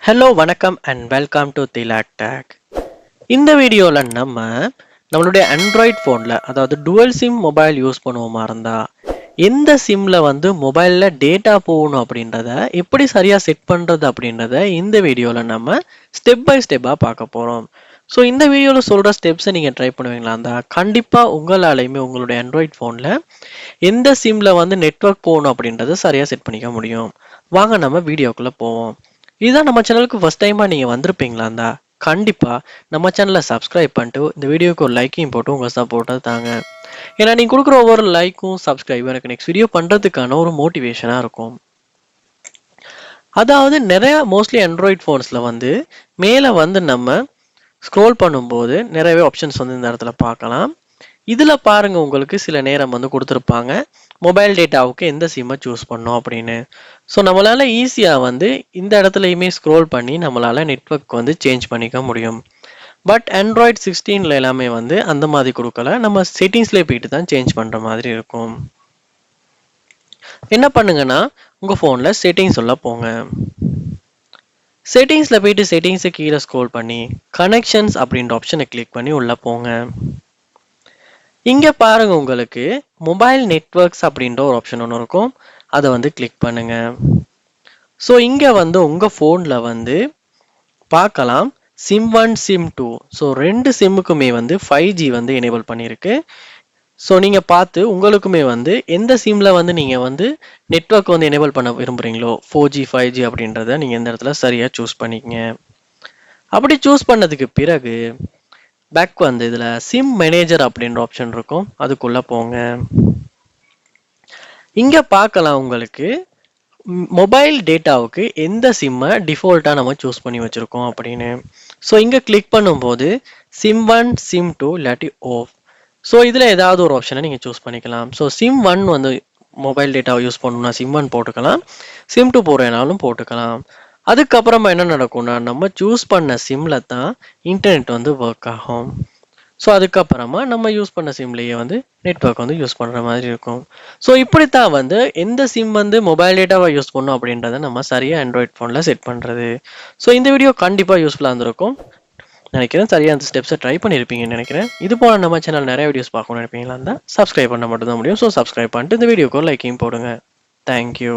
Hello வணக்கம் and welcome to Thilak take. இந்த வீடியோவில் நம்மளுடைய ஆண்ட்ராய்ட் ஃபோனில் அதாவது டுவல் சிம் மொபைல் யூஸ் பண்ணுவோமா இருந்தால் எந்த சிம்மில் மொபைலில் டேட்டா போகணும் அப்படின்றத எப்படி சரியாக செட் பண்ணுறது அப்படின்றத இந்த வீடியோவில் நம்ம ஸ்டெப் பை ஸ்டெப்பாக பார்க்க போகிறோம். ஸோ இந்த வீடியோவில் சொல்கிற ஸ்டெப்ஸை நீங்கள் ட்ரை பண்ணுவீங்களா இருந்தால் கண்டிப்பாக உங்களாலையுமே உங்களுடைய ஆண்ட்ராய்ட் ஃபோனில் எந்த சிம்மில் நெட்வொர்க் போகணும் அப்படின்றத சரியாக செட் பண்ணிக்க முடியும். வாங்க நம்ம வீடியோக்குள்ளே போவோம். இதுதான் நம்ம சேனலுக்கு ஃபர்ஸ்ட் டைமாக நீங்கள் வந்திருப்பீங்களா இருந்தா கண்டிப்பாக நம்ம சேனலை சப்ஸ்கிரைப் பண்ணிட்டு இந்த வீடியோக்கு ஒரு லைக்கையும் போட்டு உங்கள் சப்போர்ட்டை தாங்க. ஏன்னா நீங்கள் கொடுக்குற ஒவ்வொரு லைக்கும் சப்ஸ்கிரைபும் எனக்கு நெக்ஸ்ட் வீடியோ பண்ணுறதுக்கான ஒரு மோட்டிவேஷனாக இருக்கும். அதாவது நிறைய மோஸ்ட்லி ஆண்ட்ராய்ட் ஃபோன்ஸில் மேலே நம்ம ஸ்க்ரோல் பண்ணும்போது நிறையவே ஆப்ஷன்ஸ் இந்த இடத்துல பார்க்கலாம். இதில் பாருங்க உங்களுக்கு சில நேரம் கொடுத்துருப்பாங்க மொபைல் டேட்டாவுக்கு எந்த சிம்மை சூஸ் பண்ணோம் அப்படின்னு. ஸோ நம்மளால் ஈஸியாக இந்த இடத்துலையுமே ஸ்க்ரோல் பண்ணி நம்மளால் நெட்வொர்க் சேஞ்ச் பண்ணிக்க முடியும். பட் ஆண்ட்ராய்ட் 16 எல்லாமே அந்த மாதிரி கொடுக்கல. நம்ம செட்டிங்ஸ்லேயே போயிட்டு தான் சேஞ்ச் பண்ணுற மாதிரி இருக்கும். என்ன பண்ணுங்கன்னா உங்கள் ஃபோனில் செட்டிங்ஸ் உள்ள போங்க. செட்டிங்ஸில் போயிட்டு செட்டிங்ஸை கீழே ஸ்க்ரோல் பண்ணி கனெக்ஷன்ஸ் அப்படின்ற ஆப்ஷனை கிளிக் பண்ணி உள்ளே போங்க. இங்கே பாருங்க உங்களுக்கு மொபைல் நெட்வொர்க்ஸ் அப்படின்ற ஒரு ஆப்ஷன் ஒன்று இருக்கும். அதை கிளிக் பண்ணுங்க. ஸோ இங்கே உங்கள் ஃபோனில் பார்க்கலாம் சிம் 1 சிம் 2. ஸோ ரெண்டு சிம்முக்குமே 5G எனேபிள் பண்ணியிருக்கு. ஸோ நீங்கள் பார்த்து உங்களுக்குமே எந்த சிம்மில் நீங்கள் நெட்வொர்க் எனேபிள் பண்ண விரும்புகிறீங்களோ 4G 5G அப்படின்றத நீங்கள் இந்த இடத்துல சரியாக சூஸ் பண்ணிக்கங்க. அப்படி சூஸ் பண்ணதுக்கு பிறகு பேக் இதில் சிம் மேனேஜர் அப்படின்ற ஆப்ஷன் இருக்கும். அதுக்குள்ளே போங்க. இங்கே பார்க்கலாம் உங்களுக்கு மொபைல் டேட்டாவுக்கு எந்த சிம்மை டிஃபால்ட்டாக நம்ம சூஸ் பண்ணி வச்சுருக்கோம் அப்படின்னு. ஸோ இங்கே கிளிக் பண்ணும்போது சிம் 1 சிம் 2 இல்லாட்டி ஆஃப். ஸோ இதில் ஏதாவது ஒரு ஆப்ஷனை நீங்கள் சூஸ் பண்ணிக்கலாம். ஸோ சிம் 1 மொபைல் டேட்டாவை யூஸ் பண்ணணும்னா சிம் 1 போட்டுக்கலாம். சிம் 2 போடுறதுனாலும் போட்டுக்கலாம். அதுக்கப்புறமா என்ன நடக்கும்னா நம்ம சூஸ் பண்ண சிம்மில் தான் இன்டர்நெட் ஒர்க் ஆகும். ஸோ அதுக்கப்புறமா நம்ம யூஸ் பண்ண சிம்லேயே நெட்வொர்க் யூஸ் பண்ணுற மாதிரி இருக்கும். ஸோ இப்படித்தான் எந்த சிம் மொபைல் டேட்டாவை யூஸ் பண்ணணும் அப்படின்றத நம்ம சரியாக ஆண்ட்ராய்ட் ஃபோனில் செட் பண்ணுறது. ஸோ இந்த வீடியோ கண்டிப்பாக யூஸ்ஃபுல்லாக இருந்திருக்கும் நினைக்கிறேன். சரியாக அந்த ஸ்டெப்ஸை ட்ரை பண்ணியிருப்பீங்கன்னு நினைக்கிறேன். இது போல நம்ம சேனல் நிறைய வீடியோஸ் பார்க்கணும்னு நினைப்பீங்களா இருந்தால் சப்ஸ்கிரைப் பண்ண மட்டும் தான் முடியும். ஸோ சப்ஸ்கிரைப் பண்ணிட்டு இந்த வீடியோக்கு லைக்கையும் போடுங்க. தேங்க்யூ.